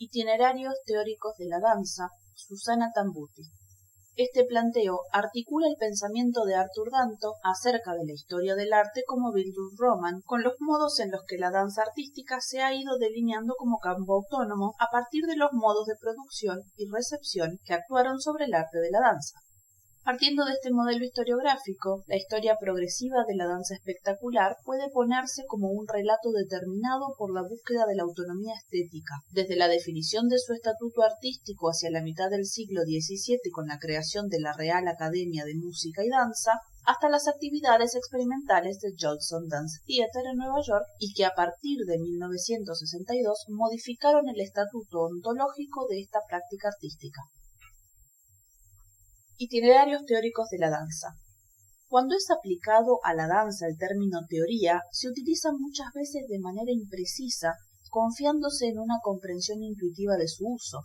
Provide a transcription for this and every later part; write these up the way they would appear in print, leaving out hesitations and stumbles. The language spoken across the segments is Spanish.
Itinerarios teóricos de la danza, Susana Tambutti. Este planteo articula el pensamiento de Arthur Danto acerca de la historia del arte como Bildung Roman, con los modos en los que la danza artística se ha ido delineando como campo autónomo a partir de los modos de producción y recepción que actuaron sobre el arte de la danza. Partiendo de este modelo historiográfico, la historia progresiva de la danza espectacular puede ponerse como un relato determinado por la búsqueda de la autonomía estética, desde la definición de su estatuto artístico hacia la mitad del siglo XVII con la creación de la Real Academia de Música y Danza, hasta las actividades experimentales del Jolson Dance Theatre en Nueva York y que a partir de 1962 modificaron el estatuto ontológico de esta práctica artística. Itinerarios teóricos de la danza. Cuando es aplicado a la danza el término teoría, se utiliza muchas veces de manera imprecisa, confiándose en una comprensión intuitiva de su uso.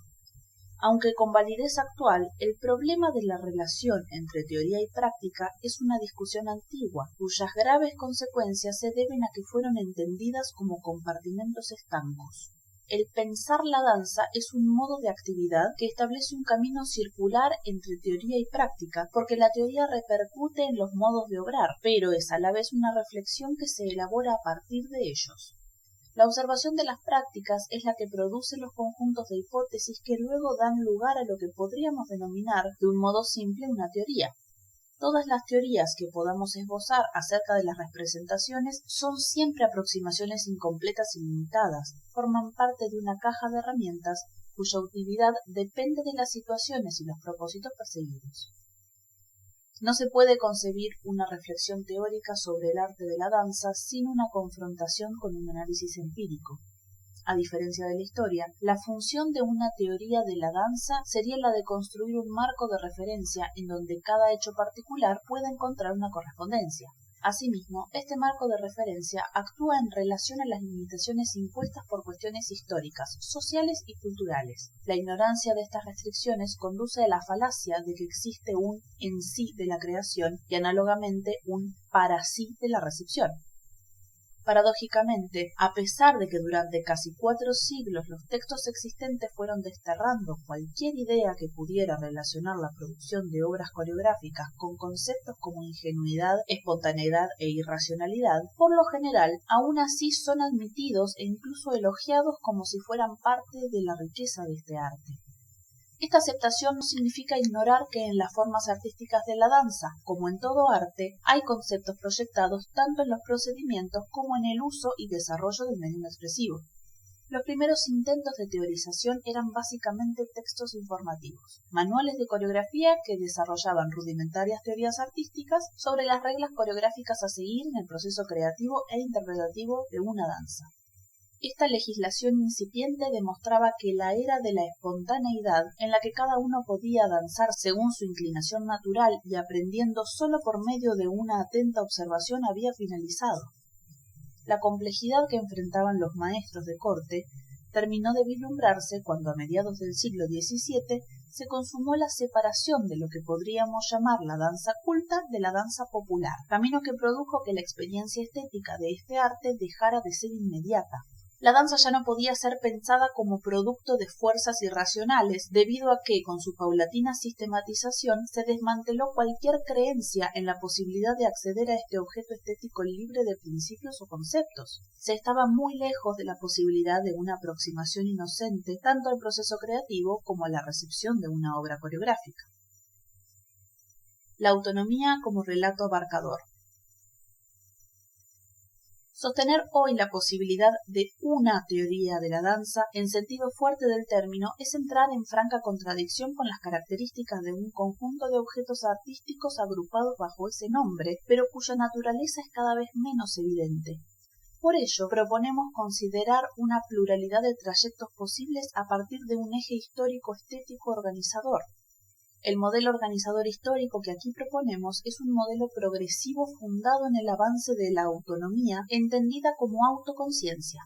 Aunque con validez actual, el problema de la relación entre teoría y práctica es una discusión antigua, cuyas graves consecuencias se deben a que fueron entendidas como compartimentos estancos. El pensar la danza es un modo de actividad que establece un camino circular entre teoría y práctica, porque la teoría repercute en los modos de obrar, pero es a la vez una reflexión que se elabora a partir de ellos. La observación de las prácticas es la que produce los conjuntos de hipótesis que luego dan lugar a lo que podríamos denominar de un modo simple una teoría. Todas las teorías que podamos esbozar acerca de las representaciones son siempre aproximaciones incompletas y limitadas, forman parte de una caja de herramientas cuya utilidad depende de las situaciones y los propósitos perseguidos. No se puede concebir una reflexión teórica sobre el arte de la danza sin una confrontación con un análisis empírico. A diferencia de la historia, la función de una teoría de la danza sería la de construir un marco de referencia en donde cada hecho particular pueda encontrar una correspondencia. Asimismo, este marco de referencia actúa en relación a las limitaciones impuestas por cuestiones históricas, sociales y culturales. La ignorancia de estas restricciones conduce a la falacia de que existe un en sí de la creación y análogamente un para sí de la recepción. Paradójicamente, a pesar de que durante casi 4 siglos los textos existentes fueron desterrando cualquier idea que pudiera relacionar la producción de obras coreográficas con conceptos como ingenuidad, espontaneidad e irracionalidad, por lo general, aún así son admitidos e incluso elogiados como si fueran parte de la riqueza de este arte. Esta aceptación no significa ignorar que en las formas artísticas de la danza, como en todo arte, hay conceptos proyectados tanto en los procedimientos como en el uso y desarrollo del medio expresivo. Los primeros intentos de teorización eran básicamente textos informativos, manuales de coreografía que desarrollaban rudimentarias teorías artísticas sobre las reglas coreográficas a seguir en el proceso creativo e interpretativo de una danza. Esta legislación incipiente demostraba que la era de la espontaneidad, en la que cada uno podía danzar según su inclinación natural y aprendiendo solo por medio de una atenta observación, había finalizado. La complejidad que enfrentaban los maestros de corte terminó de vislumbrarse cuando a mediados del siglo XVII se consumó la separación de lo que podríamos llamar la danza culta de la danza popular, camino que produjo que la experiencia estética de este arte dejara de ser inmediata. La danza ya no podía ser pensada como producto de fuerzas irracionales, debido a que, con su paulatina sistematización, se desmanteló cualquier creencia en la posibilidad de acceder a este objeto estético libre de principios o conceptos. Se estaba muy lejos de la posibilidad de una aproximación inocente tanto al proceso creativo como a la recepción de una obra coreográfica. La autonomía como relato abarcador. Sostener hoy la posibilidad de una teoría de la danza en sentido fuerte del término es entrar en franca contradicción con las características de un conjunto de objetos artísticos agrupados bajo ese nombre, pero cuya naturaleza es cada vez menos evidente. Por ello, proponemos considerar una pluralidad de trayectos posibles a partir de un eje histórico-estético organizador. El modelo organizador histórico que aquí proponemos es un modelo progresivo fundado en el avance de la autonomía entendida como autoconciencia.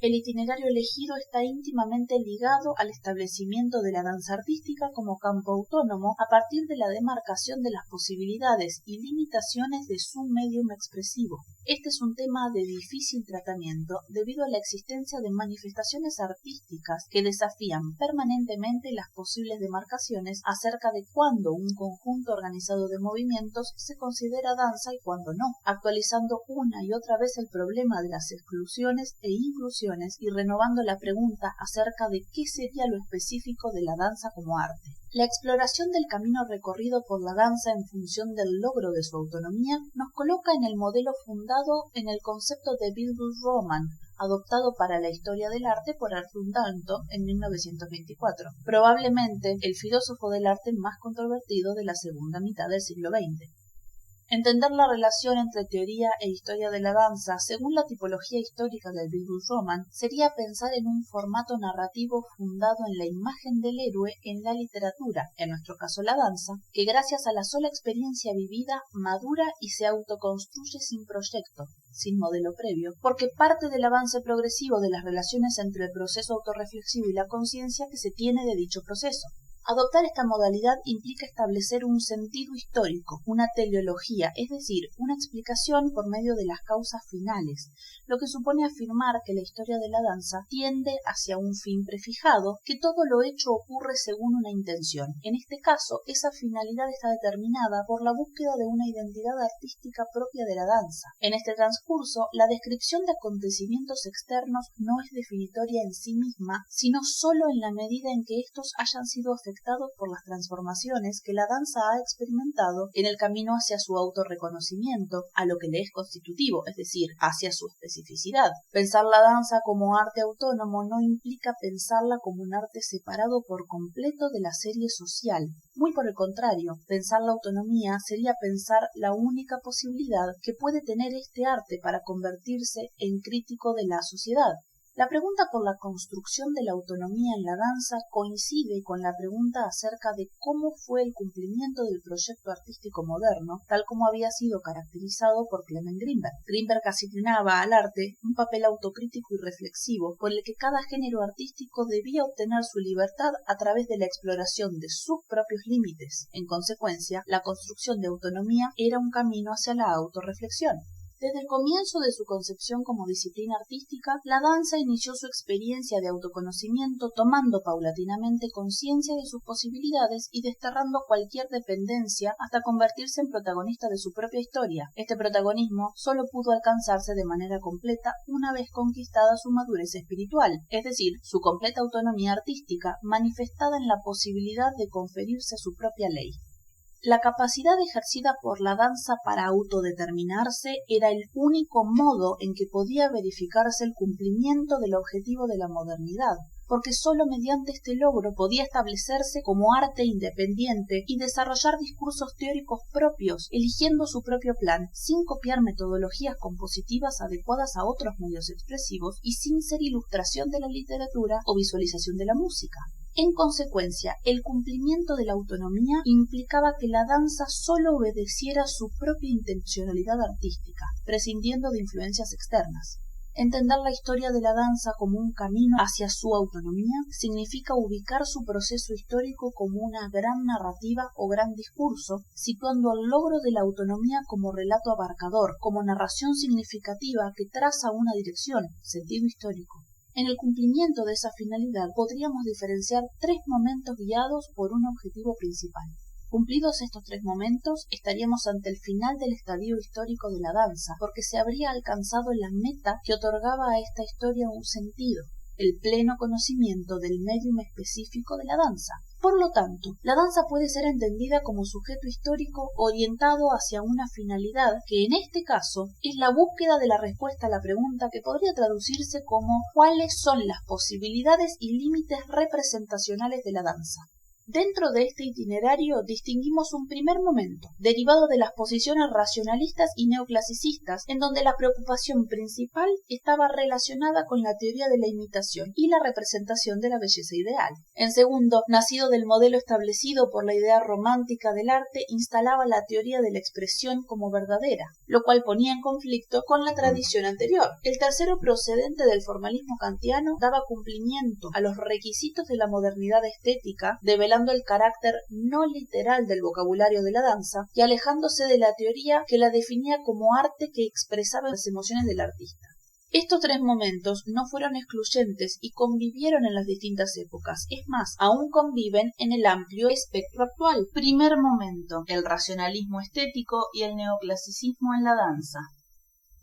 El itinerario elegido está íntimamente ligado al establecimiento de la danza artística como campo autónomo a partir de la demarcación de las posibilidades y limitaciones de su medium expresivo. Este es un tema de difícil tratamiento debido a la existencia de manifestaciones artísticas que desafían permanentemente las posibles demarcaciones acerca de cuándo un conjunto organizado de movimientos se considera danza y cuándo no, actualizando una y otra vez el problema de las exclusiones e inclusiones y renovando la pregunta acerca de qué sería lo específico de la danza como arte. La exploración del camino recorrido por la danza en función del logro de su autonomía nos coloca en el modelo fundado en el concepto de Bildungsroman, adoptado para la historia del arte por Arthur Danto en 1924, probablemente el filósofo del arte más controvertido de la segunda mitad del siglo XX. Entender la relación entre teoría e historia de la danza, según la tipología histórica del Bildungsroman, sería pensar en un formato narrativo fundado en la imagen del héroe en la literatura, en nuestro caso la danza, que gracias a la sola experiencia vivida madura y se autoconstruye sin proyecto, sin modelo previo, porque parte del avance progresivo de las relaciones entre el proceso autorreflexivo y la conciencia que se tiene de dicho proceso. Adoptar esta modalidad implica establecer un sentido histórico, una teleología, es decir, una explicación por medio de las causas finales, lo que supone afirmar que la historia de la danza tiende hacia un fin prefijado, que todo lo hecho ocurre según una intención. En este caso, esa finalidad está determinada por la búsqueda de una identidad artística propia de la danza. En este transcurso, la descripción de acontecimientos externos no es definitoria en sí misma, sino sólo en la medida en que estos hayan sido afectados por las transformaciones que la danza ha experimentado en el camino hacia su autorreconocimiento, a lo que le es constitutivo, es decir, hacia su especificidad. Pensar la danza como arte autónomo no implica pensarla como un arte separado por completo de la serie social. Muy por el contrario, pensar la autonomía sería pensar la única posibilidad que puede tener este arte para convertirse en crítico de la sociedad. La pregunta por la construcción de la autonomía en la danza coincide con la pregunta acerca de cómo fue el cumplimiento del proyecto artístico moderno, tal como había sido caracterizado por Clement Greenberg. Greenberg asignaba al arte un papel autocrítico y reflexivo, por el que cada género artístico debía obtener su libertad a través de la exploración de sus propios límites. En consecuencia, la construcción de autonomía era un camino hacia la autorreflexión. Desde el comienzo de su concepción como disciplina artística, la danza inició su experiencia de autoconocimiento tomando paulatinamente conciencia de sus posibilidades y desterrando cualquier dependencia hasta convertirse en protagonista de su propia historia. Este protagonismo solo pudo alcanzarse de manera completa una vez conquistada su madurez espiritual, es decir, su completa autonomía artística manifestada en la posibilidad de conferirse su propia ley. La capacidad ejercida por la danza para autodeterminarse era el único modo en que podía verificarse el cumplimiento del objetivo de la modernidad, porque sólo mediante este logro podía establecerse como arte independiente y desarrollar discursos teóricos propios, eligiendo su propio plan, sin copiar metodologías compositivas adecuadas a otros medios expresivos y sin ser ilustración de la literatura o visualización de la música. En consecuencia, el cumplimiento de la autonomía implicaba que la danza sólo obedeciera su propia intencionalidad artística, prescindiendo de influencias externas. Entender la historia de la danza como un camino hacia su autonomía significa ubicar su proceso histórico como una gran narrativa o gran discurso, situando el logro de la autonomía como relato abarcador, como narración significativa que traza una dirección, sentido histórico. En el cumplimiento de esa finalidad podríamos diferenciar tres momentos guiados por un objetivo principal. Cumplidos estos tres momentos, estaríamos ante el final del estadio histórico de la danza, porque se habría alcanzado la meta que otorgaba a esta historia un sentido, el pleno conocimiento del medium específico de la danza. Por lo tanto, la danza puede ser entendida como sujeto histórico orientado hacia una finalidad que en este caso es la búsqueda de la respuesta a la pregunta que podría traducirse como ¿cuáles son las posibilidades y límites representacionales de la danza? Dentro de este itinerario distinguimos un primer momento, derivado de las posiciones racionalistas y neoclasicistas, en donde la preocupación principal estaba relacionada con la teoría de la imitación y la representación de la belleza ideal. En segundo, nacido del modelo establecido por la idea romántica del arte, instalaba la teoría de la expresión como verdadera, lo cual ponía en conflicto con la tradición anterior. El tercero, procedente del formalismo kantiano, daba cumplimiento a los requisitos de la modernidad estética, develando el carácter no literal del vocabulario de la danza y alejándose de la teoría que la definía como arte que expresaba las emociones del artista. Estos tres momentos no fueron excluyentes y convivieron en las distintas épocas, es más, aún conviven en el amplio espectro actual. Primer momento, el racionalismo estético y el neoclasicismo en la danza.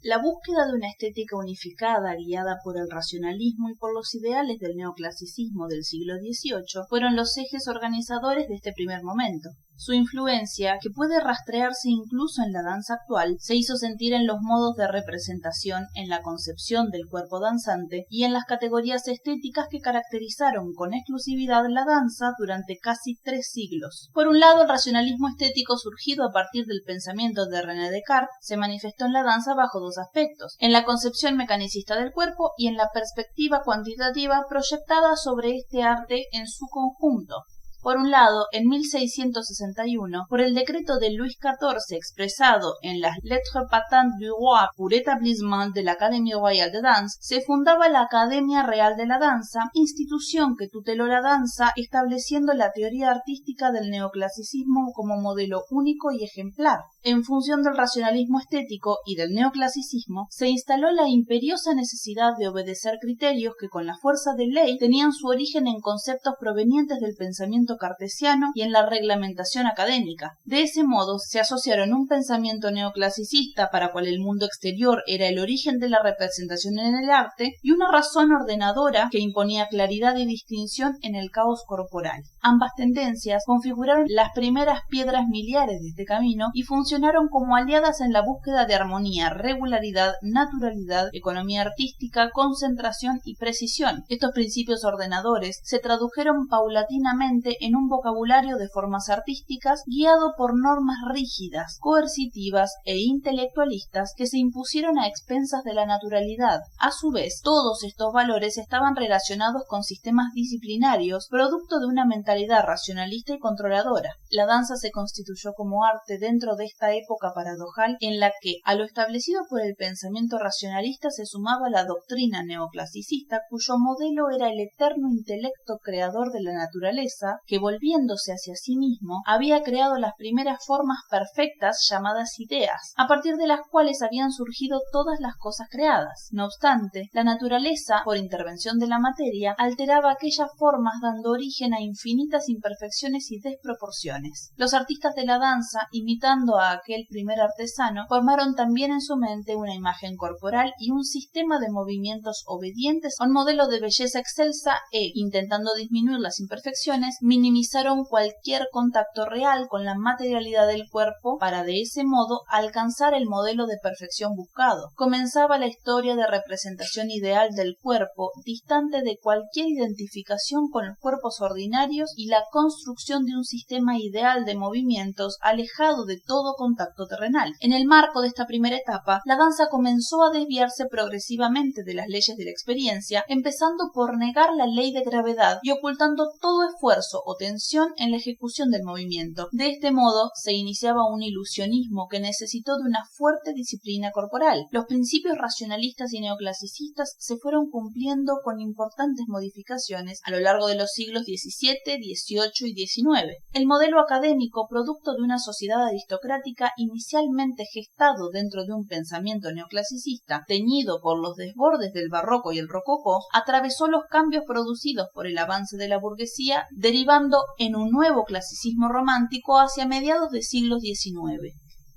La búsqueda de una estética unificada, guiada por el racionalismo y por los ideales del neoclasicismo del siglo XVIII, fueron los ejes organizadores de este primer momento. Su influencia, que puede rastrearse incluso en la danza actual, se hizo sentir en los modos de representación, en la concepción del cuerpo danzante y en las categorías estéticas que caracterizaron con exclusividad la danza durante casi 3 siglos. Por un lado, el racionalismo estético surgido a partir del pensamiento de René Descartes se manifestó en la danza bajo dos aspectos: en la concepción mecanicista del cuerpo y en la perspectiva cuantitativa proyectada sobre este arte en su conjunto. Por un lado, en 1661, por el decreto de Luis XIV expresado en las Lettres patentes du roi pour établissement de l'Académie royale de danse, se fundaba la Academia Real de la Danza, institución que tuteló la danza estableciendo la teoría artística del neoclasicismo como modelo único y ejemplar. En función del racionalismo estético y del neoclasicismo, se instaló la imperiosa necesidad de obedecer criterios que con la fuerza de ley tenían su origen en conceptos provenientes del pensamiento cartesiano y en la reglamentación académica. De ese modo, se asociaron un pensamiento neoclasicista para cual el mundo exterior era el origen de la representación en el arte y una razón ordenadora que imponía claridad y distinción en el caos corporal. Ambas tendencias configuraron las primeras piedras miliares de este camino y funcionaron como aliadas en la búsqueda de armonía, regularidad, naturalidad, economía artística, concentración y precisión. Estos principios ordenadores se tradujeron paulatinamente en un vocabulario de formas artísticas guiado por normas rígidas, coercitivas e intelectualistas que se impusieron a expensas de la naturalidad. A su vez, todos estos valores estaban relacionados con sistemas disciplinarios, producto de una mentalidad racionalista y controladora. La danza se constituyó como arte dentro de esta época paradojal en la que, a lo establecido por el pensamiento racionalista, se sumaba la doctrina neoclasicista, cuyo modelo era el eterno intelecto creador de la naturaleza, que volviéndose hacia sí mismo, había creado las primeras formas perfectas llamadas ideas, a partir de las cuales habían surgido todas las cosas creadas. No obstante, la naturaleza, por intervención de la materia, alteraba aquellas formas dando origen a infinitas imperfecciones y desproporciones. Los artistas de la danza, imitando a aquel primer artesano, formaron también en su mente una imagen corporal y un sistema de movimientos obedientes a un modelo de belleza excelsa e, intentando disminuir las imperfecciones, minimizaron cualquier contacto real con la materialidad del cuerpo para de ese modo alcanzar el modelo de perfección buscado. Comenzaba la historia de representación ideal del cuerpo, distante de cualquier identificación con los cuerpos ordinarios, y la construcción de un sistema ideal de movimientos alejado de todo contacto terrenal. En el marco de esta primera etapa, la danza comenzó a desviarse progresivamente de las leyes de la experiencia, empezando por negar la ley de gravedad y ocultando todo esfuerzo o tensión en la ejecución del movimiento. De este modo, se iniciaba un ilusionismo que necesitó de una fuerte disciplina corporal. Los principios racionalistas y neoclasicistas se fueron cumpliendo con importantes modificaciones a lo largo de los siglos XVII, XVIII y XIX. El modelo académico, producto de una sociedad aristocrática inicialmente gestado dentro de un pensamiento neoclasicista, teñido por los desbordes del barroco y el rococó, atravesó los cambios producidos por el avance de la burguesía, derivando en un nuevo clasicismo romántico hacia mediados del siglo XIX.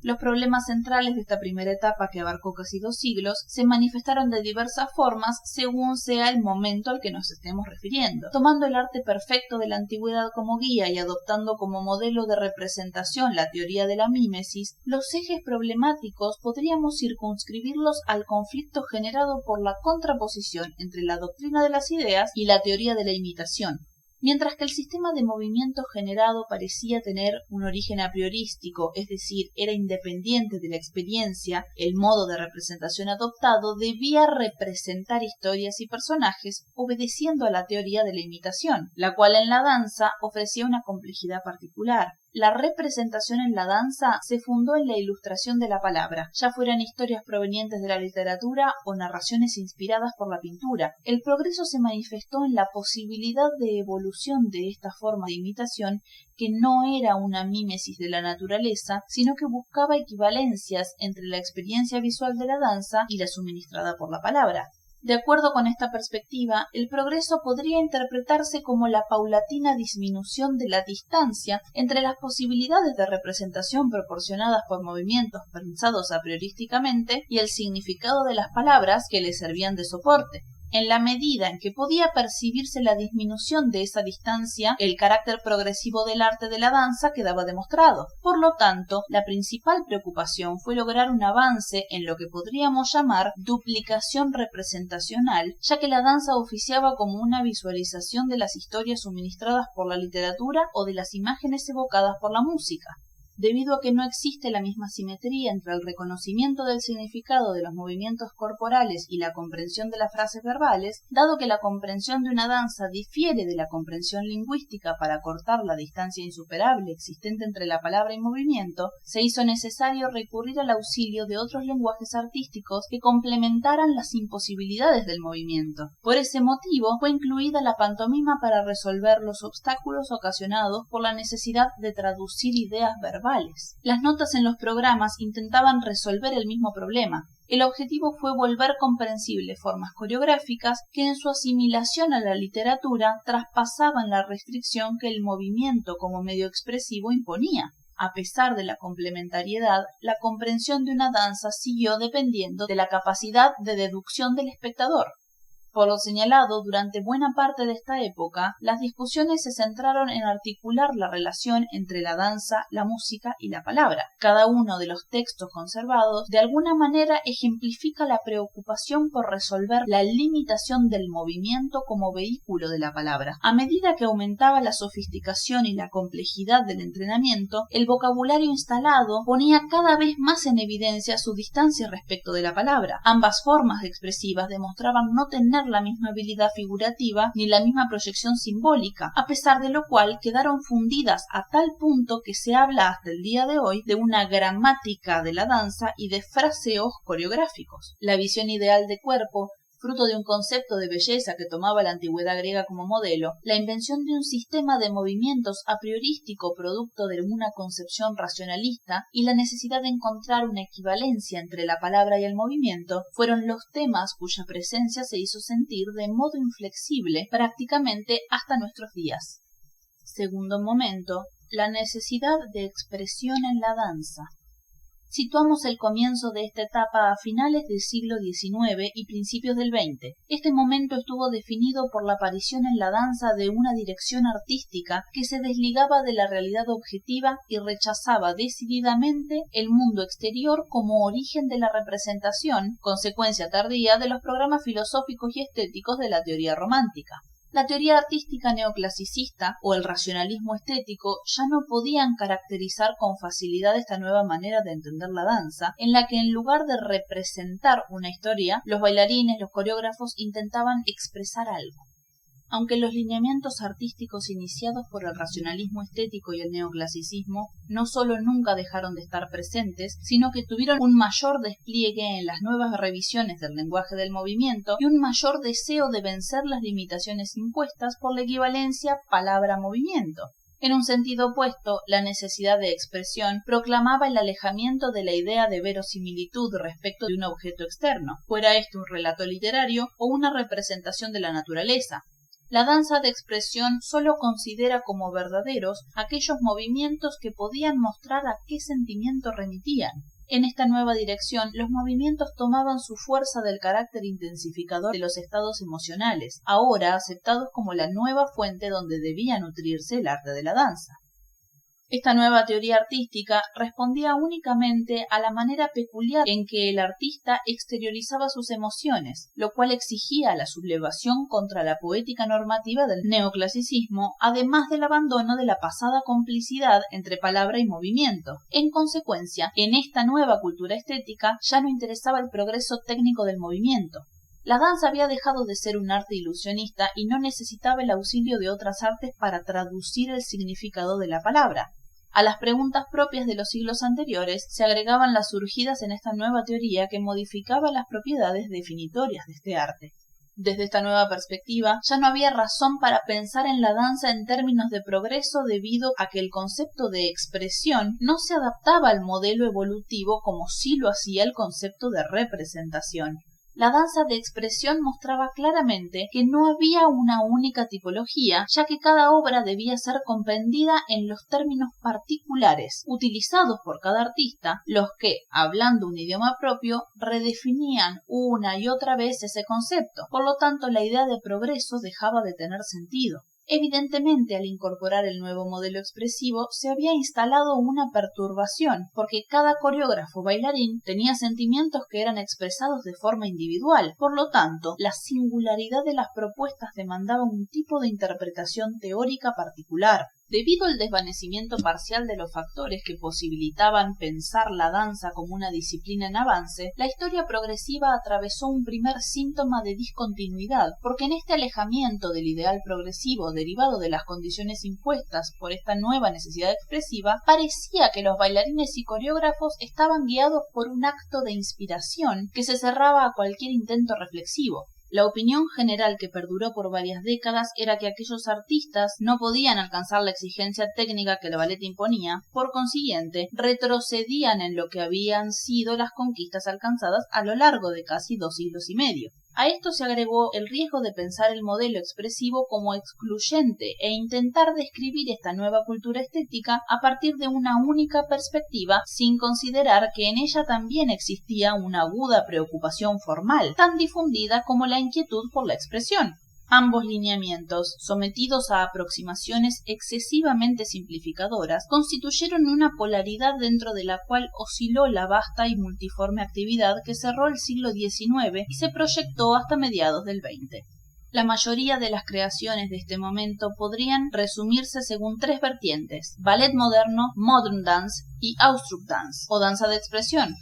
Los problemas centrales de esta primera etapa, que abarcó casi 2 siglos, se manifestaron de diversas formas según sea el momento al que nos estemos refiriendo. Tomando el arte perfecto de la antigüedad como guía y adoptando como modelo de representación la teoría de la mímesis, los ejes problemáticos podríamos circunscribirlos al conflicto generado por la contraposición entre la doctrina de las ideas y la teoría de la imitación. Mientras que el sistema de movimiento generado parecía tener un origen a priorístico, es decir, era independiente de la experiencia, el modo de representación adoptado debía representar historias y personajes obedeciendo a la teoría de la imitación, la cual en la danza ofrecía una complejidad particular. La representación en la danza se fundó en la ilustración de la palabra, ya fueran historias provenientes de la literatura o narraciones inspiradas por la pintura. El progreso se manifestó en la posibilidad de evolución de esta forma de imitación que no era una mímesis de la naturaleza, sino que buscaba equivalencias entre la experiencia visual de la danza y la suministrada por la palabra. De acuerdo con esta perspectiva, el progreso podría interpretarse como la paulatina disminución de la distancia entre las posibilidades de representación proporcionadas por movimientos pensados a priorísticamente y el significado de las palabras que le servían de soporte. En la medida en que podía percibirse la disminución de esa distancia, el carácter progresivo del arte de la danza quedaba demostrado. Por lo tanto, la principal preocupación fue lograr un avance en lo que podríamos llamar duplicación representacional, ya que la danza oficiaba como una visualización de las historias suministradas por la literatura o de las imágenes evocadas por la música. Debido a que no existe la misma simetría entre el reconocimiento del significado de los movimientos corporales y la comprensión de las frases verbales, dado que la comprensión de una danza difiere de la comprensión lingüística para cortar la distancia insuperable existente entre la palabra y movimiento, se hizo necesario recurrir al auxilio de otros lenguajes artísticos que complementaran las imposibilidades del movimiento. Por ese motivo fue incluida la pantomima para resolver los obstáculos ocasionados por la necesidad de traducir ideas verbales. Las notas en los programas intentaban resolver el mismo problema. El objetivo fue volver comprensibles formas coreográficas que en su asimilación a la literatura traspasaban la restricción que el movimiento como medio expresivo imponía. A pesar de la complementariedad, la comprensión de una danza siguió dependiendo de la capacidad de deducción del espectador. Por lo señalado, durante buena parte de esta época, las discusiones se centraron en articular la relación entre la danza, la música y la palabra. Cada uno de los textos conservados de alguna manera ejemplifica la preocupación por resolver la limitación del movimiento como vehículo de la palabra. A medida que aumentaba la sofisticación y la complejidad del entrenamiento, el vocabulario instalado ponía cada vez más en evidencia su distancia respecto de la palabra. Ambas formas expresivas demostraban no tener la misma habilidad figurativa ni la misma proyección simbólica, a pesar de lo cual quedaron fundidas a tal punto que se habla hasta el día de hoy de una gramática de la danza y de fraseos coreográficos. La visión ideal de cuerpo, fruto de un concepto de belleza que tomaba la antigüedad griega como modelo, la invención de un sistema de movimientos a priorístico producto de una concepción racionalista y la necesidad de encontrar una equivalencia entre la palabra y el movimiento fueron los temas cuya presencia se hizo sentir de modo inflexible prácticamente hasta nuestros días. Segundo momento, la necesidad de expresión en la danza. Situamos el comienzo de esta etapa a finales del siglo XIX y principios del XX. Este momento estuvo definido por la aparición en la danza de una dirección artística que se desligaba de la realidad objetiva y rechazaba decididamente el mundo exterior como origen de la representación, consecuencia tardía de los programas filosóficos y estéticos de la teoría romántica. La teoría artística neoclasicista o el racionalismo estético ya no podían caracterizar con facilidad esta nueva manera de entender la danza, en la que en lugar de representar una historia, los bailarines, los coreógrafos intentaban expresar algo. Aunque los lineamientos artísticos iniciados por el racionalismo estético y el neoclasicismo no solo nunca dejaron de estar presentes, sino que tuvieron un mayor despliegue en las nuevas revisiones del lenguaje del movimiento y un mayor deseo de vencer las limitaciones impuestas por la equivalencia palabra-movimiento. En un sentido opuesto, la necesidad de expresión proclamaba el alejamiento de la idea de verosimilitud respecto de un objeto externo, fuera este un relato literario o una representación de la naturaleza. La danza de expresión sólo considera como verdaderos aquellos movimientos que podían mostrar a qué sentimiento remitían. En esta nueva dirección, los movimientos tomaban su fuerza del carácter intensificador de los estados emocionales, ahora aceptados como la nueva fuente donde debía nutrirse el arte de la danza. Esta nueva teoría artística respondía únicamente a la manera peculiar en que el artista exteriorizaba sus emociones, lo cual exigía la sublevación contra la poética normativa del neoclasicismo, además del abandono de la pasada complicidad entre palabra y movimiento. En consecuencia, en esta nueva cultura estética ya no interesaba el progreso técnico del movimiento. La danza había dejado de ser un arte ilusionista y no necesitaba el auxilio de otras artes para traducir el significado de la palabra. A las preguntas propias de los siglos anteriores se agregaban las surgidas en esta nueva teoría que modificaba las propiedades definitorias de este arte. Desde esta nueva perspectiva, ya no había razón para pensar en la danza en términos de progreso debido a que el concepto de expresión no se adaptaba al modelo evolutivo como sí lo hacía el concepto de representación. La danza de expresión mostraba claramente que no había una única tipología, ya que cada obra debía ser comprendida en los términos particulares utilizados por cada artista, los que, hablando un idioma propio, redefinían una y otra vez ese concepto. Por lo tanto, la idea de progreso dejaba de tener sentido. Evidentemente, al incorporar el nuevo modelo expresivo, se había instalado una perturbación, porque cada coreógrafo bailarín tenía sentimientos que eran expresados de forma individual. Por lo tanto, la singularidad de las propuestas demandaba un tipo de interpretación teórica particular. Debido al desvanecimiento parcial de los factores que posibilitaban pensar la danza como una disciplina en avance, la historia progresiva atravesó un primer síntoma de discontinuidad, porque en este alejamiento del ideal progresivo derivado de las condiciones impuestas por esta nueva necesidad expresiva, parecía que los bailarines y coreógrafos estaban guiados por un acto de inspiración que se cerraba a cualquier intento reflexivo. La opinión general que perduró por varias décadas era que aquellos artistas no podían alcanzar la exigencia técnica que el ballet imponía, por consiguiente, retrocedían en lo que habían sido las conquistas alcanzadas a lo largo de casi 2 siglos y medio. A esto se agregó el riesgo de pensar el modelo expresivo como excluyente e intentar describir esta nueva cultura estética a partir de una única perspectiva, sin considerar que en ella también existía una aguda preocupación formal, tan difundida como la inquietud por la expresión. Ambos lineamientos, sometidos a aproximaciones excesivamente simplificadoras, constituyeron una polaridad dentro de la cual osciló la vasta y multiforme actividad que cerró el siglo XIX y se proyectó hasta mediados del XX. La mayoría de las creaciones de este momento podrían resumirse según 3 vertientes: ballet moderno, modern dance y Ausdruckdance, o danza de expresión.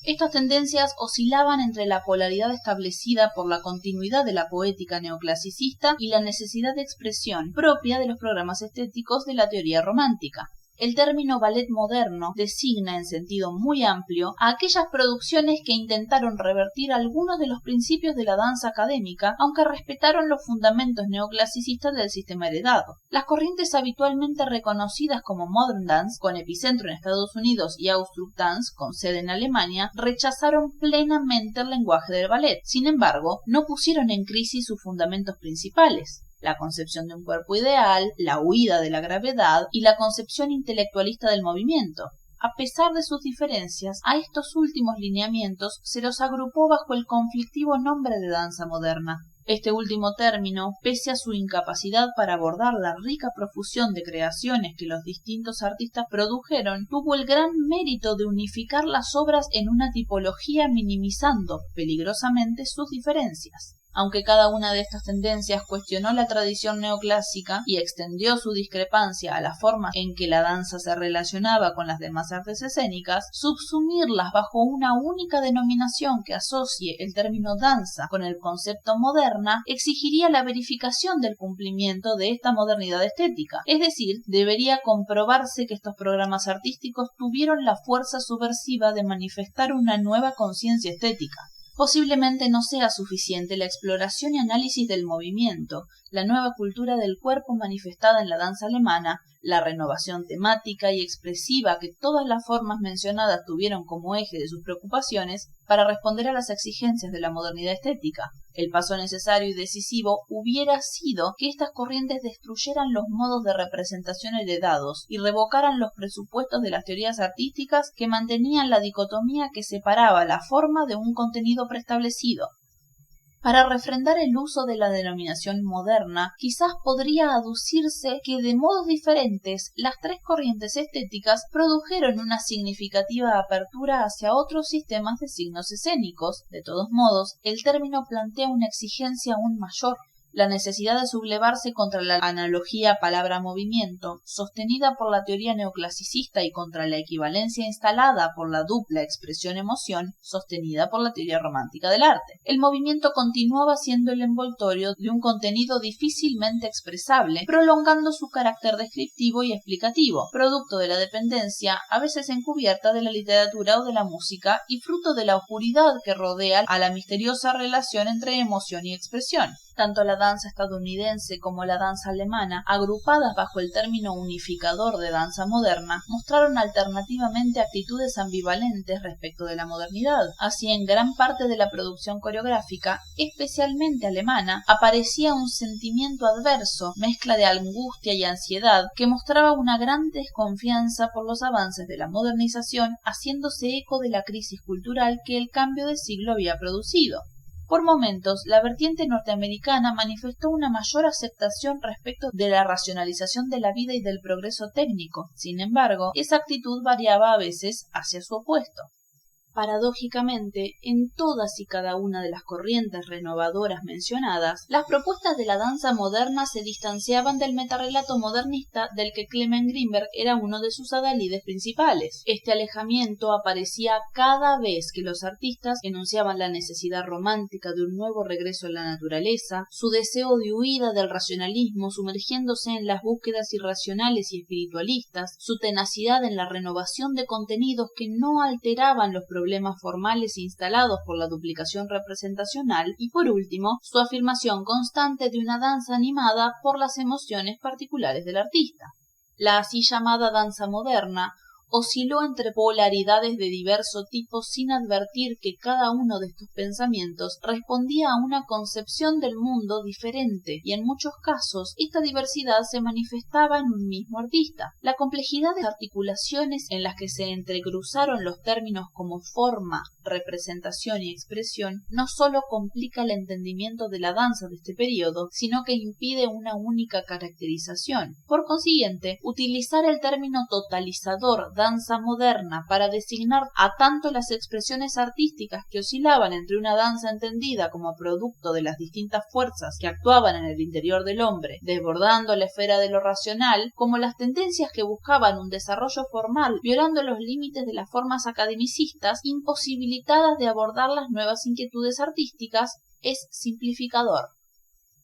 Estas tendencias oscilaban entre la polaridad establecida por la continuidad de la poética neoclasicista y la necesidad de expresión propia de los programas estéticos de la teoría romántica. El término ballet moderno designa en sentido muy amplio a aquellas producciones que intentaron revertir algunos de los principios de la danza académica, aunque respetaron los fundamentos neoclasicistas del sistema heredado. Las corrientes habitualmente reconocidas como modern dance, con epicentro en Estados Unidos, y Ausdruckdance, con sede en Alemania, rechazaron plenamente el lenguaje del ballet. Sin embargo, no pusieron en crisis sus fundamentos principales: la concepción de un cuerpo ideal, la huida de la gravedad y la concepción intelectualista del movimiento. A pesar de sus diferencias, a estos últimos lineamientos se los agrupó bajo el conflictivo nombre de danza moderna. Este último término, pese a su incapacidad para abordar la rica profusión de creaciones que los distintos artistas produjeron, tuvo el gran mérito de unificar las obras en una tipología, minimizando peligrosamente sus diferencias. Aunque cada una de estas tendencias cuestionó la tradición neoclásica y extendió su discrepancia a las formas en que la danza se relacionaba con las demás artes escénicas, subsumirlas bajo una única denominación que asocie el término danza con el concepto moderna exigiría la verificación del cumplimiento de esta modernidad estética. Es decir, debería comprobarse que estos programas artísticos tuvieron la fuerza subversiva de manifestar una nueva conciencia estética. Posiblemente no sea suficiente la exploración y análisis del movimiento, la nueva cultura del cuerpo manifestada en la danza alemana, la renovación temática y expresiva que todas las formas mencionadas tuvieron como eje de sus preocupaciones para responder a las exigencias de la modernidad estética. El paso necesario y decisivo hubiera sido que estas corrientes destruyeran los modos de representación heredados y revocaran los presupuestos de las teorías artísticas que mantenían la dicotomía que separaba la forma de un contenido preestablecido. Para refrendar el uso de la denominación moderna, quizás podría aducirse que de modos diferentes las tres corrientes estéticas produjeron una significativa apertura hacia otros sistemas de signos escénicos. De todos modos, el término plantea una exigencia aún mayor: la necesidad de sublevarse contra la analogía palabra-movimiento, sostenida por la teoría neoclasicista, y contra la equivalencia instalada por la dupla expresión-emoción, sostenida por la teoría romántica del arte. El movimiento continuaba siendo el envoltorio de un contenido difícilmente expresable, prolongando su carácter descriptivo y explicativo, producto de la dependencia, a veces encubierta, de la literatura o de la música, y fruto de la oscuridad que rodea a la misteriosa relación entre emoción y expresión. Tanto la danza estadounidense como la danza alemana, agrupadas bajo el término unificador de danza moderna, mostraron alternativamente actitudes ambivalentes respecto de la modernidad. Así, en gran parte de la producción coreográfica, especialmente alemana, aparecía un sentimiento adverso, mezcla de angustia y ansiedad, que mostraba una gran desconfianza por los avances de la modernización, haciéndose eco de la crisis cultural que el cambio de siglo había producido. Por momentos, la vertiente norteamericana manifestó una mayor aceptación respecto de la racionalización de la vida y del progreso técnico. Sin embargo, esa actitud variaba a veces hacia su opuesto. Paradójicamente, en todas y cada una de las corrientes renovadoras mencionadas, las propuestas de la danza moderna se distanciaban del metarrelato modernista del que Clement Greenberg era uno de sus adalides principales. Este alejamiento aparecía cada vez que los artistas enunciaban la necesidad romántica de un nuevo regreso a la naturaleza, su deseo de huida del racionalismo sumergiéndose en las búsquedas irracionales y espiritualistas, su tenacidad en la renovación de contenidos que no alteraban los problemas formales instalados por la duplicación representacional, y por último, su afirmación constante de una danza animada por las emociones particulares del artista. La así llamada danza moderna osciló entre polaridades de diverso tipo sin advertir que cada uno de estos pensamientos respondía a una concepción del mundo diferente, y en muchos casos esta diversidad se manifestaba en un mismo artista. La complejidad de articulaciones en las que se entrecruzaron los términos como forma, representación y expresión no sólo complica el entendimiento de la danza de este periodo, sino que impide una única caracterización. Por consiguiente, utilizar el término totalizador danza moderna para designar a tanto las expresiones artísticas que oscilaban entre una danza entendida como producto de las distintas fuerzas que actuaban en el interior del hombre, desbordando la esfera de lo racional, como las tendencias que buscaban un desarrollo formal, violando los límites de las formas academicistas, imposibilitadas de abordar las nuevas inquietudes artísticas, es simplificador.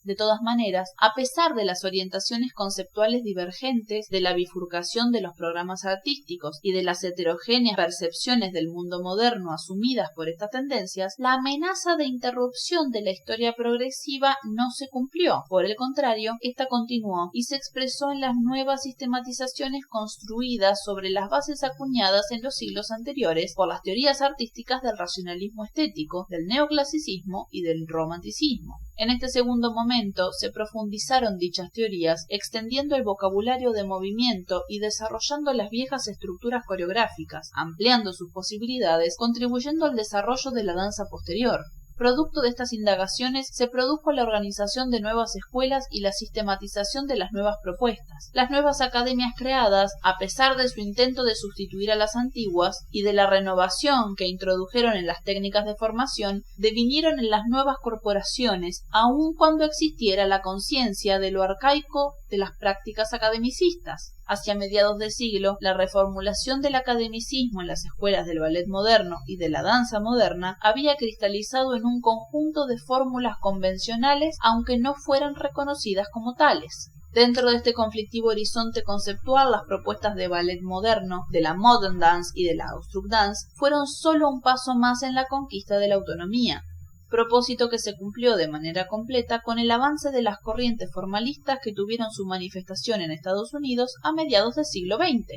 De todas maneras, a pesar de las orientaciones conceptuales divergentes, de la bifurcación de los programas artísticos y de las heterogéneas percepciones del mundo moderno asumidas por estas tendencias, la amenaza de interrupción de la historia progresiva no se cumplió. Por el contrario, esta continuó y se expresó en las nuevas sistematizaciones construidas sobre las bases acuñadas en los siglos anteriores por las teorías artísticas del racionalismo estético, del neoclasicismo y del romanticismo. En este segundo momento se profundizaron dichas teorías, extendiendo el vocabulario de movimiento y desarrollando las viejas estructuras coreográficas, ampliando sus posibilidades, contribuyendo al desarrollo de la danza posterior. Producto de estas indagaciones se produjo la organización de nuevas escuelas y la sistematización de las nuevas propuestas. Las nuevas academias creadas, a pesar de su intento de sustituir a las antiguas y de la renovación que introdujeron en las técnicas de formación, devinieron en las nuevas corporaciones, aun cuando existiera la conciencia de lo arcaico de las prácticas academicistas. Hacia mediados de siglo, la reformulación del academicismo en las escuelas del ballet moderno y de la danza moderna había cristalizado en un conjunto de fórmulas convencionales, aunque no fueran reconocidas como tales. Dentro de este conflictivo horizonte conceptual, las propuestas de ballet moderno, de la modern dance y de la Ausdruck dance fueron solo un paso más en la conquista de la autonomía, propósito que se cumplió de manera completa con el avance de las corrientes formalistas que tuvieron su manifestación en Estados Unidos a mediados del siglo XX.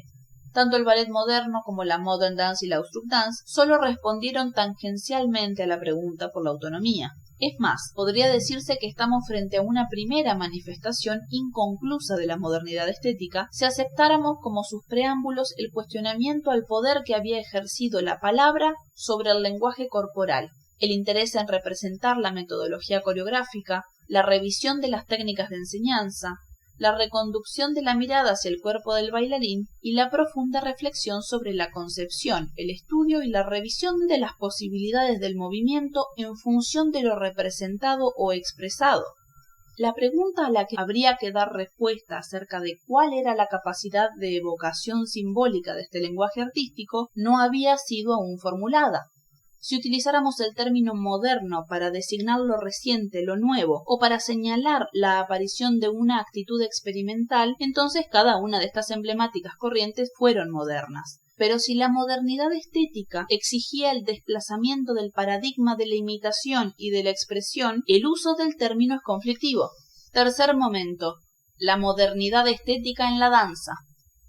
Tanto el ballet moderno como la modern dance y la Ausdruck dance solo respondieron tangencialmente a la pregunta por la autonomía. Es más, podría decirse que estamos frente a una primera manifestación inconclusa de la modernidad estética si aceptáramos como sus preámbulos el cuestionamiento al poder que había ejercido la palabra sobre el lenguaje corporal, el interés en representar la metodología coreográfica, la revisión de las técnicas de enseñanza, la reconducción de la mirada hacia el cuerpo del bailarín y la profunda reflexión sobre la concepción, el estudio y la revisión de las posibilidades del movimiento en función de lo representado o expresado. La pregunta a la que habría que dar respuesta acerca de cuál era la capacidad de evocación simbólica de este lenguaje artístico no había sido aún formulada. Si utilizáramos el término moderno para designar lo reciente, lo nuevo, o para señalar la aparición de una actitud experimental, entonces cada una de estas emblemáticas corrientes fueron modernas. Pero si la modernidad estética exigía el desplazamiento del paradigma de la imitación y de la expresión, el uso del término es conflictivo. Tercer momento: la modernidad estética en la danza.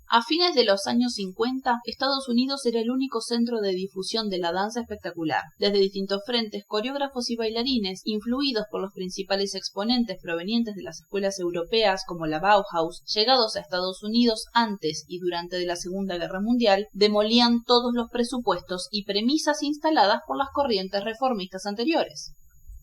A fines de los años 50, Estados Unidos era el único centro de difusión de la danza espectacular. Desde distintos frentes, coreógrafos y bailarines, influidos por los principales exponentes provenientes de las escuelas europeas como la Bauhaus, llegados a Estados Unidos antes y durante de la Segunda Guerra Mundial, demolían todos los presupuestos y premisas instaladas por las corrientes reformistas anteriores.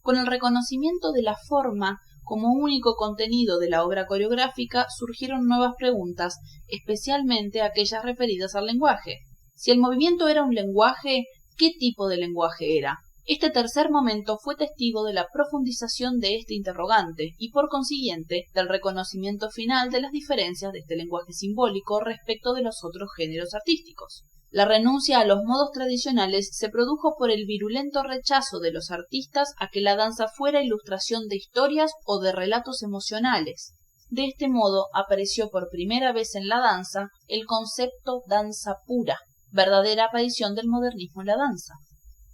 Con el reconocimiento de la forma como único contenido de la obra coreográfica, surgieron nuevas preguntas, especialmente aquellas referidas al lenguaje. Si el movimiento era un lenguaje, ¿qué tipo de lenguaje era? Este tercer momento fue testigo de la profundización de este interrogante y, por consiguiente, del reconocimiento final de las diferencias de este lenguaje simbólico respecto de los otros géneros artísticos. La renuncia a los modos tradicionales se produjo por el virulento rechazo de los artistas a que la danza fuera ilustración de historias o de relatos emocionales. De este modo apareció por primera vez en la danza el concepto danza pura, verdadera aparición del modernismo en la danza.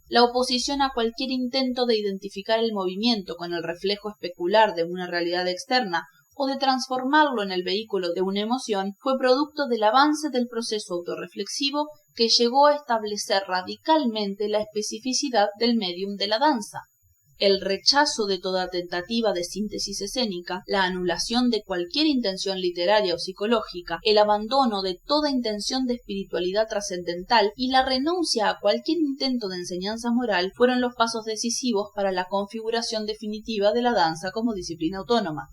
La oposición a cualquier intento de identificar el movimiento con el reflejo especular de una realidad externa o de transformarlo en el vehículo de una emoción fue producto del avance del proceso autorreflexivo que llegó a establecer radicalmente la especificidad del medium de la danza. El rechazo de toda tentativa de síntesis escénica, la anulación de cualquier intención literaria o psicológica, el abandono de toda intención de espiritualidad trascendental y la renuncia a cualquier intento de enseñanza moral fueron los pasos decisivos para la configuración definitiva de la danza como disciplina autónoma.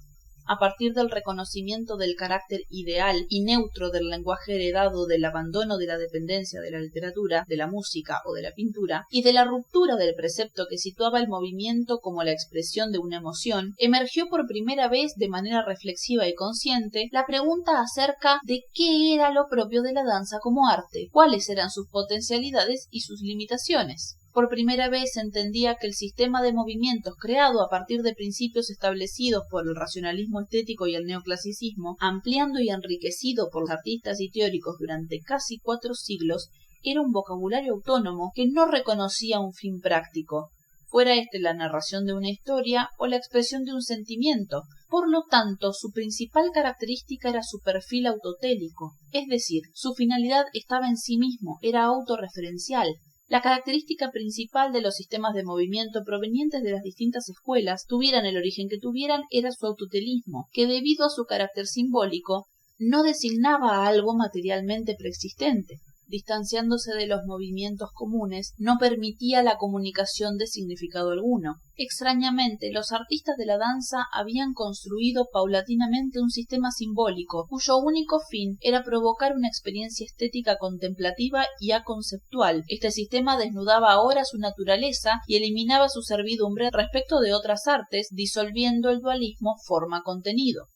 A partir del reconocimiento del carácter ideal y neutro del lenguaje heredado del abandono de la dependencia de la literatura, de la música o de la pintura, y de la ruptura del precepto que situaba el movimiento como la expresión de una emoción, emergió por primera vez de manera reflexiva y consciente la pregunta acerca de qué era lo propio de la danza como arte, cuáles eran sus potencialidades y sus limitaciones. Por primera vez se entendía que el sistema de movimientos creado a partir de principios establecidos por el racionalismo estético y el neoclasicismo, ampliando y enriquecido por los artistas y teóricos durante casi 4 siglos, era un vocabulario autónomo que no reconocía un fin práctico, fuera este la narración de una historia o la expresión de un sentimiento. Por lo tanto, su principal característica era su perfil autotélico, es decir, su finalidad estaba en sí mismo, era autorreferencial. La característica principal de los sistemas de movimiento provenientes de las distintas escuelas, tuvieran el origen que tuvieran, era su autotelismo, que debido a su carácter simbólico, no designaba a algo materialmente preexistente. Distanciándose de los movimientos comunes, no permitía la comunicación de significado alguno. Extrañamente, los artistas de la danza habían construido paulatinamente un sistema simbólico, cuyo único fin era provocar una experiencia estética contemplativa y aconceptual. Este sistema desnudaba ahora su naturaleza y eliminaba su servidumbre respecto de otras artes, disolviendo el dualismo forma-contenido.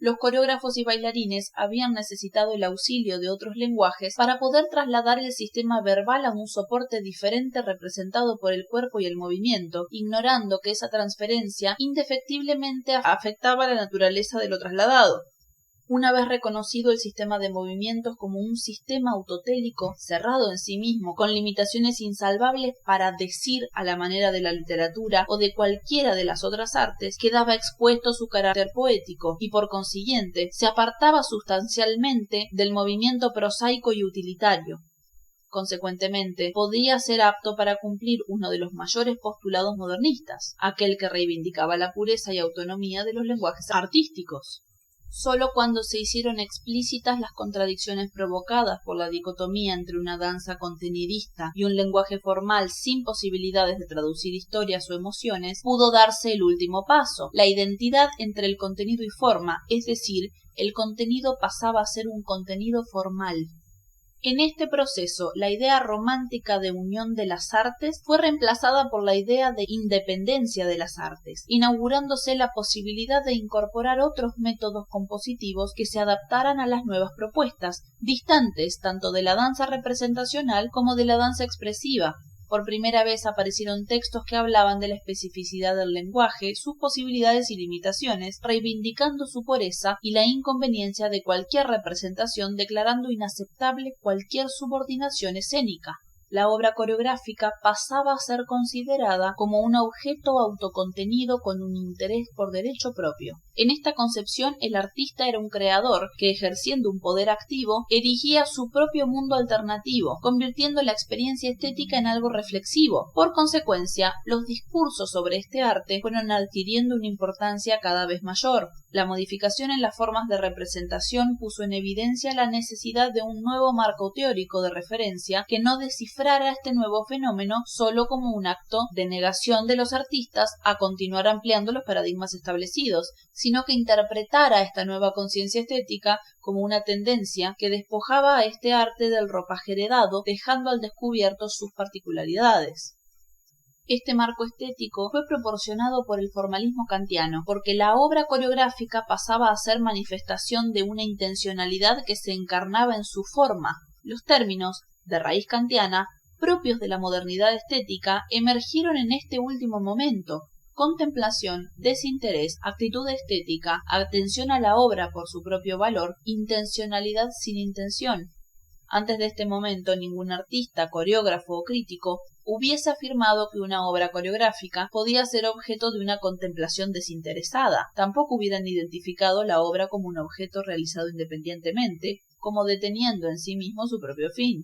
Los coreógrafos y bailarines habían necesitado el auxilio de otros lenguajes para poder trasladar el sistema verbal a un soporte diferente representado por el cuerpo y el movimiento, ignorando que esa transferencia indefectiblemente afectaba la naturaleza de lo trasladado. Una vez reconocido el sistema de movimientos como un sistema autotélico, cerrado en sí mismo, con limitaciones insalvables para decir a la manera de la literatura o de cualquiera de las otras artes, quedaba expuesto su carácter poético y, por consiguiente, se apartaba sustancialmente del movimiento prosaico y utilitario. Consecuentemente, podía ser apto para cumplir uno de los mayores postulados modernistas, aquel que reivindicaba la pureza y autonomía de los lenguajes artísticos. Solo cuando se hicieron explícitas las contradicciones provocadas por la dicotomía entre una danza contenidista y un lenguaje formal sin posibilidades de traducir historias o emociones, pudo darse el último paso, la identidad entre el contenido y forma, es decir, el contenido pasaba a ser un contenido formal. En este proceso, la idea romántica de unión de las artes fue reemplazada por la idea de independencia de las artes, inaugurándose la posibilidad de incorporar otros métodos compositivos que se adaptaran a las nuevas propuestas, distantes tanto de la danza representacional como de la danza expresiva. Por primera vez aparecieron textos que hablaban de la especificidad del lenguaje, sus posibilidades y limitaciones, reivindicando su pureza y la inconveniencia de cualquier representación, declarando inaceptable cualquier subordinación escénica. La obra coreográfica pasaba a ser considerada como un objeto autocontenido con un interés por derecho propio. En esta concepción, el artista era un creador que, ejerciendo un poder activo, erigía su propio mundo alternativo, convirtiendo la experiencia estética en algo reflexivo. Por consecuencia, los discursos sobre este arte fueron adquiriendo una importancia cada vez mayor. La modificación en las formas de representación puso en evidencia la necesidad de un nuevo marco teórico de referencia que no descifrara este nuevo fenómeno solo como un acto de negación de los artistas a continuar ampliando los paradigmas establecidos, sino que interpretara esta nueva conciencia estética como una tendencia que despojaba a este arte del ropaje heredado, dejando al descubierto sus particularidades. Este marco estético fue proporcionado por el formalismo kantiano, porque la obra coreográfica pasaba a ser manifestación de una intencionalidad que se encarnaba en su forma. Los términos, de raíz kantiana, propios de la modernidad estética, emergieron en este último momento: contemplación, desinterés, actitud estética, atención a la obra por su propio valor, intencionalidad sin intención. Antes de este momento, ningún artista, coreógrafo o crítico hubiese afirmado que una obra coreográfica podía ser objeto de una contemplación desinteresada. Tampoco hubieran identificado la obra como un objeto realizado independientemente, como deteniendo en sí mismo su propio fin.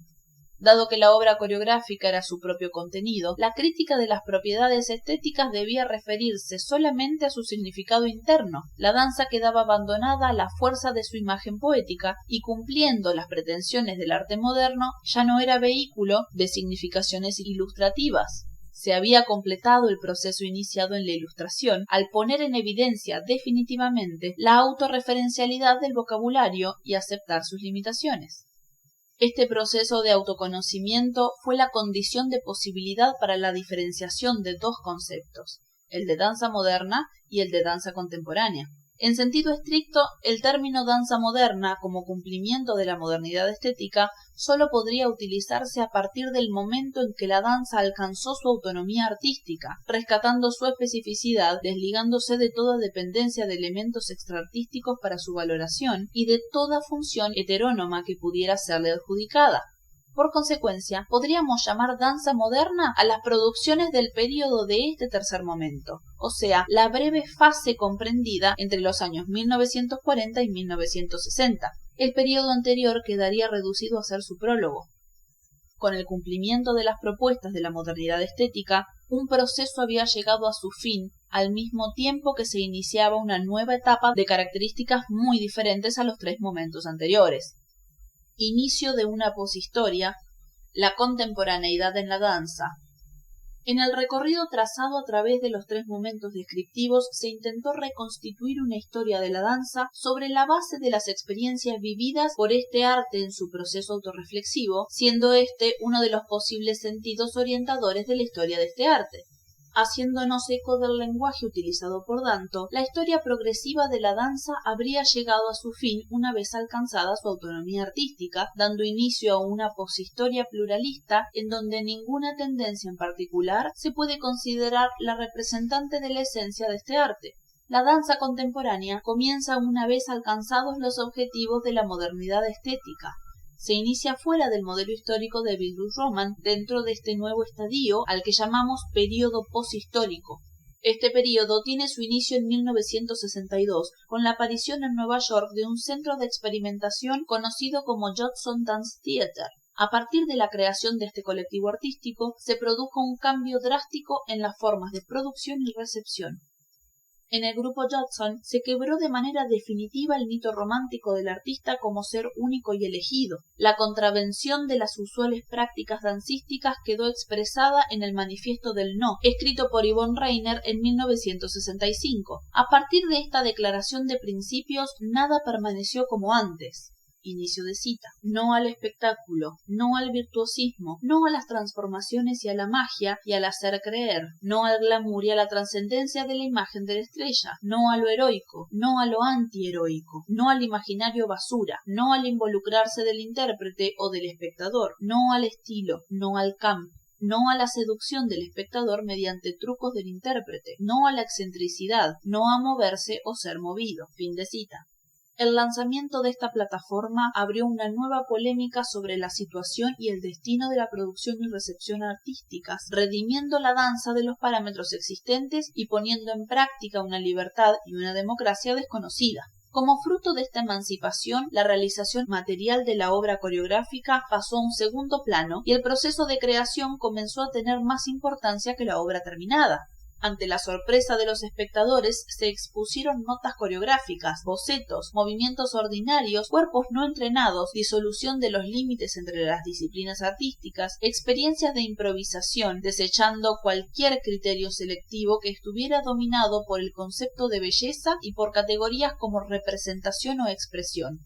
Dado que la obra coreográfica era su propio contenido, la crítica de las propiedades estéticas debía referirse solamente a su significado interno. La danza quedaba abandonada a la fuerza de su imagen poética y, cumpliendo las pretensiones del arte moderno, ya no era vehículo de significaciones ilustrativas. Se había completado el proceso iniciado en la Ilustración al poner en evidencia definitivamente la autorreferencialidad del vocabulario y aceptar sus limitaciones. Este proceso de autoconocimiento fue la condición de posibilidad para la diferenciación de dos conceptos, el de danza moderna y el de danza contemporánea. En sentido estricto, el término danza moderna, como cumplimiento de la modernidad estética, solo podría utilizarse a partir del momento en que la danza alcanzó su autonomía artística, rescatando su especificidad, desligándose de toda dependencia de elementos extraartísticos para su valoración y de toda función heterónoma que pudiera serle adjudicada. Por consecuencia, podríamos llamar danza moderna a las producciones del período de este tercer momento, o sea, la breve fase comprendida entre los años 1940 y 1960. El período anterior quedaría reducido a ser su prólogo. Con el cumplimiento de las propuestas de la modernidad estética, un proceso había llegado a su fin, al mismo tiempo que se iniciaba una nueva etapa de características muy diferentes a los tres momentos anteriores. Inicio de una poshistoria, la contemporaneidad en la danza. En el recorrido trazado a través de los tres momentos descriptivos se intentó reconstituir una historia de la danza sobre la base de las experiencias vividas por este arte en su proceso autorreflexivo, siendo este uno de los posibles sentidos orientadores de la historia de este arte. Haciéndonos eco del lenguaje utilizado por Danto, la historia progresiva de la danza habría llegado a su fin una vez alcanzada su autonomía artística, dando inicio a una poshistoria pluralista en donde ninguna tendencia en particular se puede considerar la representante de la esencia de este arte. La danza contemporánea comienza una vez alcanzados los objetivos de la modernidad estética. Se inicia fuera del modelo histórico de Bildungsroman dentro de este nuevo estadio al que llamamos período poshistórico. Este período tiene su inicio en 1962 con la aparición en Nueva York de un centro de experimentación conocido como Judson Dance Theater. A partir de la creación de este colectivo artístico se produjo un cambio drástico en las formas de producción y recepción. En el grupo Judson se quebró de manera definitiva el mito romántico del artista como ser único y elegido. La contravención de las usuales prácticas dancísticas quedó expresada en el Manifiesto del No, escrito por Yvonne Rainer en 1965. A partir de esta declaración de principios, nada permaneció como antes. Inicio de cita. No al espectáculo, no al virtuosismo, no a las transformaciones y a la magia y al hacer creer, no al glamour y a la trascendencia de la imagen de la estrella, no a lo heroico, no a lo antiheroico, no al imaginario basura, no al involucrarse del intérprete o del espectador, no al estilo, no al camp. No a la seducción del espectador mediante trucos del intérprete, no a la excentricidad, no a moverse o ser movido. Fin de cita. El lanzamiento de esta plataforma abrió una nueva polémica sobre la situación y el destino de la producción y recepción artísticas, redimiendo la danza de los parámetros existentes y poniendo en práctica una libertad y una democracia desconocida. Como fruto de esta emancipación, la realización material de la obra coreográfica pasó a un segundo plano y el proceso de creación comenzó a tener más importancia que la obra terminada. Ante la sorpresa de los espectadores, se expusieron notas coreográficas, bocetos, movimientos ordinarios, cuerpos no entrenados, disolución de los límites entre las disciplinas artísticas, experiencias de improvisación, desechando cualquier criterio selectivo que estuviera dominado por el concepto de belleza y por categorías como representación o expresión.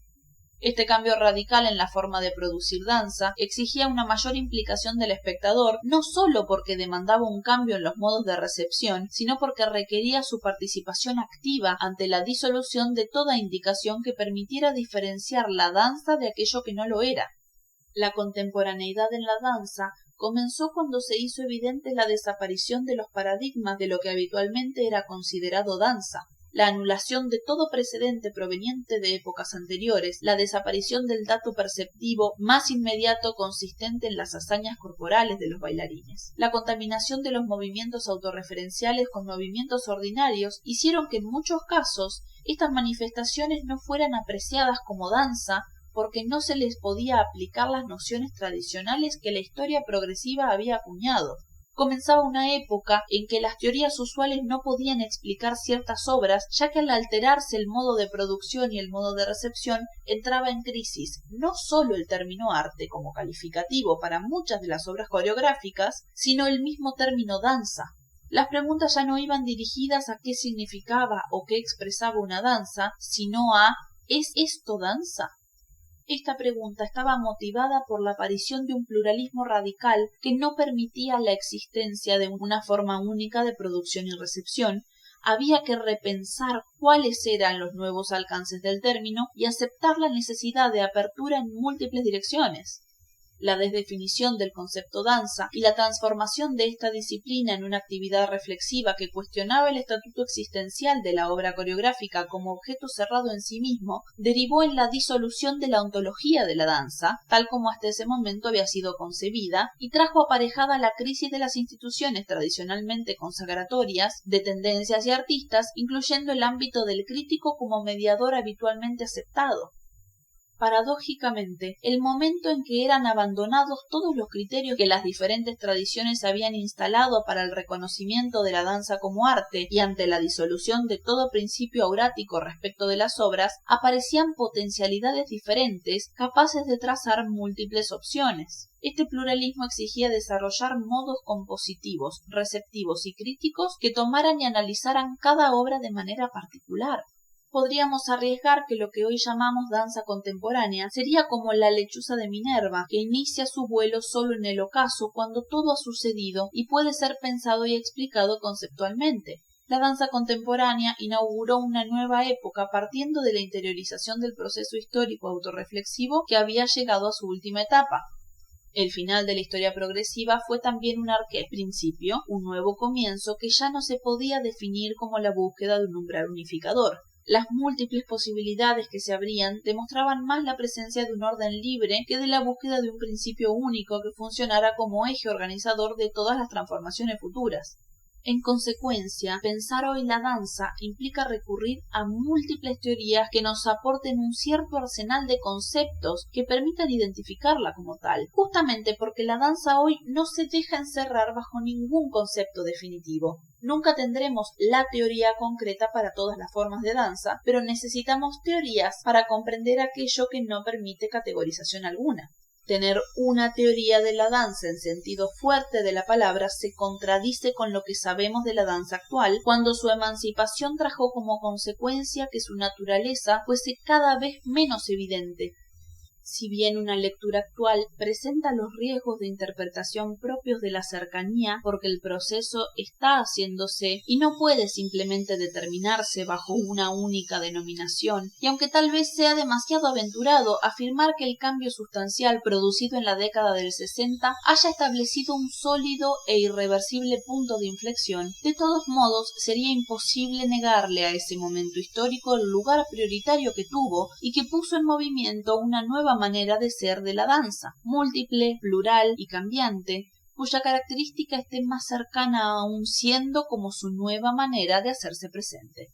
Este cambio radical en la forma de producir danza exigía una mayor implicación del espectador, no solo porque demandaba un cambio en los modos de recepción, sino porque requería su participación activa ante la disolución de toda indicación que permitiera diferenciar la danza de aquello que no lo era. La contemporaneidad en la danza comenzó cuando se hizo evidente la desaparición de los paradigmas de lo que habitualmente era considerado danza. La anulación de todo precedente proveniente de épocas anteriores, la desaparición del dato perceptivo más inmediato consistente en las hazañas corporales de los bailarines. La contaminación de los movimientos autorreferenciales con movimientos ordinarios hicieron que en muchos casos estas manifestaciones no fueran apreciadas como danza porque no se les podía aplicar las nociones tradicionales que la historia progresiva había acuñado. Comenzaba una época en que las teorías usuales no podían explicar ciertas obras, ya que al alterarse el modo de producción y el modo de recepción, entraba en crisis no solo el término arte como calificativo para muchas de las obras coreográficas, sino el mismo término danza. Las preguntas ya no iban dirigidas a qué significaba o qué expresaba una danza, sino a ¿es esto danza? Esta pregunta estaba motivada por la aparición de un pluralismo radical que no permitía la existencia de una forma única de producción y recepción. Había que repensar cuáles eran los nuevos alcances del término y aceptar la necesidad de apertura en múltiples direcciones. La desdefinición del concepto danza y la transformación de esta disciplina en una actividad reflexiva que cuestionaba el estatuto existencial de la obra coreográfica como objeto cerrado en sí mismo, derivó en la disolución de la ontología de la danza, tal como hasta ese momento había sido concebida, y trajo aparejada la crisis de las instituciones tradicionalmente consagratorias, de tendencias y artistas, incluyendo el ámbito del crítico como mediador habitualmente aceptado. Paradójicamente, el momento en que eran abandonados todos los criterios que las diferentes tradiciones habían instalado para el reconocimiento de la danza como arte y ante la disolución de todo principio aurático respecto de las obras, aparecían potencialidades diferentes capaces de trazar múltiples opciones. Este pluralismo exigía desarrollar modos compositivos, receptivos y críticos que tomaran y analizaran cada obra de manera particular. Podríamos arriesgar que lo que hoy llamamos danza contemporánea sería como la lechuza de Minerva, que inicia su vuelo solo en el ocaso cuando todo ha sucedido y puede ser pensado y explicado conceptualmente. La danza contemporánea inauguró una nueva época partiendo de la interiorización del proceso histórico autorreflexivo que había llegado a su última etapa. El final de la historia progresiva fue también un principio, un nuevo comienzo que ya no se podía definir como la búsqueda de un umbral unificador. Las múltiples posibilidades que se abrían demostraban más la presencia de un orden libre que de la búsqueda de un principio único que funcionara como eje organizador de todas las transformaciones futuras. En consecuencia, pensar hoy la danza implica recurrir a múltiples teorías que nos aporten un cierto arsenal de conceptos que permitan identificarla como tal, justamente porque la danza hoy no se deja encerrar bajo ningún concepto definitivo. Nunca tendremos la teoría concreta para todas las formas de danza, pero necesitamos teorías para comprender aquello que no permite categorización alguna. Tener una teoría de la danza en sentido fuerte de la palabra se contradice con lo que sabemos de la danza actual, cuando su emancipación trajo como consecuencia que su naturaleza fuese cada vez menos evidente. Si bien una lectura actual presenta los riesgos de interpretación propios de la cercanía porque el proceso está haciéndose y no puede simplemente determinarse bajo una única denominación, y aunque tal vez sea demasiado aventurado afirmar que el cambio sustancial producido en la década del 60 haya establecido un sólido e irreversible punto de inflexión, de todos modos sería imposible negarle a ese momento histórico el lugar prioritario que tuvo y que puso en movimiento una nueva manera de ser de la danza, múltiple, plural y cambiante, cuya característica esté más cercana aún siendo como su nueva manera de hacerse presente.